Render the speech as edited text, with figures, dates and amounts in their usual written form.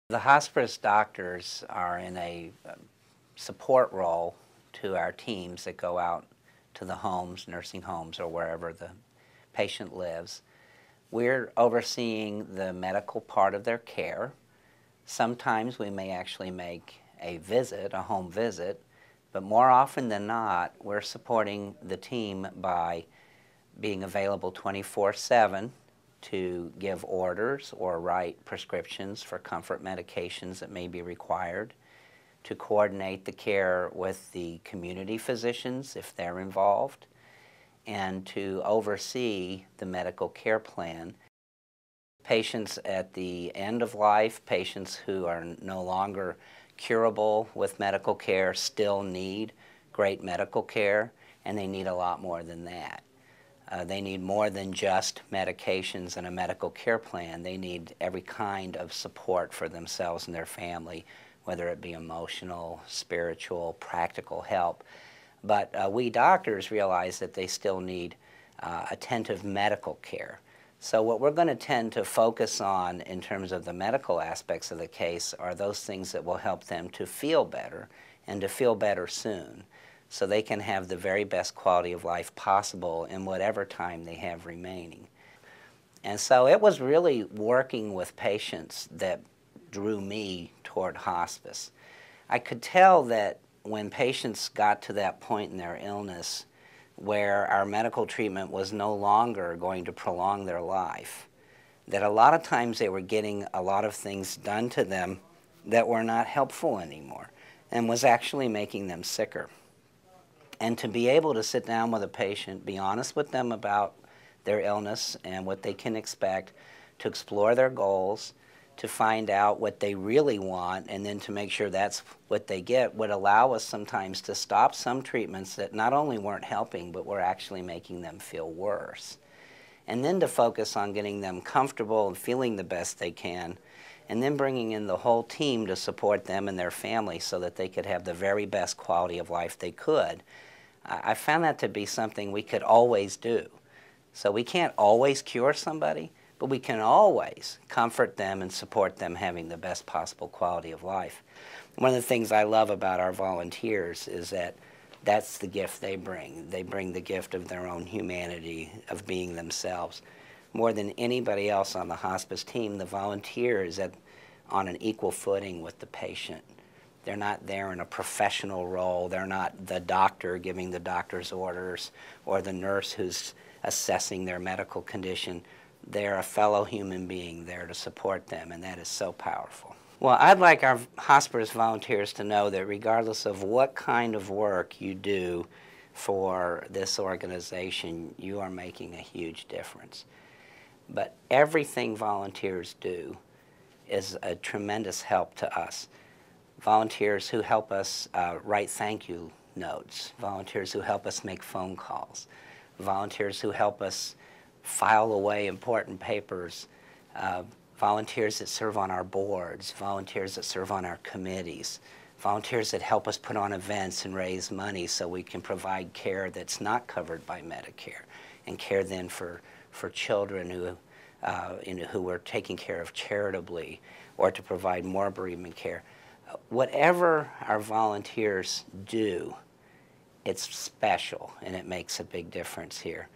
The hospice doctors are in a support role to our teams that go out to the homes, nursing homes, or wherever the patient lives. We're overseeing the medical part of their care. Sometimes we may actually make a visit, a home visit, but more often than not, we're supporting the team by being available 24/7 to give orders or write prescriptions for comfort medications that may be required, to coordinate the care with the community physicians if they're involved, and to oversee the medical care plan. Patients at the end of life, patients who are no longer curable with medical care, still need great medical care, and they need a lot more than that. They need more than just medications and a medical care plan. They need every kind of support for themselves and their family, whether it be emotional, spiritual, practical help. But we doctors realize that they still need attentive medical care. So what we're going to tend to focus on in terms of the medical aspects of the case are those things that will help them to feel better and to feel better soon, so they can have the very best quality of life possible in whatever time they have remaining. And so it was really working with patients that drew me toward hospice. I could tell that when patients got to that point in their illness where our medical treatment was no longer going to prolong their life, that a lot of times they were getting a lot of things done to them that were not helpful anymore and was actually making them sicker. And to be able to sit down with a patient, be honest with them about their illness and what they can expect, to explore their goals, to find out what they really want, and then to make sure that's what they get, would allow us sometimes to stop some treatments that not only weren't helping, but were actually making them feel worse. And then to focus on getting them comfortable and feeling the best they can, and then bringing in the whole team to support them and their family so that they could have the very best quality of life they could. I found that to be something we could always do. So we can't always cure somebody, but we can always comfort them and support them having the best possible quality of life. One of the things I love about our volunteers is that that's the gift they bring. They bring the gift of their own humanity, of being themselves. More than anybody else on the hospice team, the volunteer is on an equal footing with the patient. They're not there in a professional role. They're not the doctor giving the doctor's orders or the nurse who's assessing their medical condition. They're a fellow human being there to support them, and that is so powerful. Well, I'd like our hospice volunteers to know that regardless of what kind of work you do for this organization, you are making a huge difference. But everything volunteers do is a tremendous help to us. Volunteers who help us write thank you notes, volunteers who help us make phone calls, volunteers who help us file away important papers, volunteers that serve on our boards, volunteers that serve on our committees, volunteers that help us put on events and raise money so we can provide care that's not covered by Medicare, and care then for children who we're taking care of charitably, or to provide more bereavement care. Whatever our volunteers do, it's special and it makes a big difference here.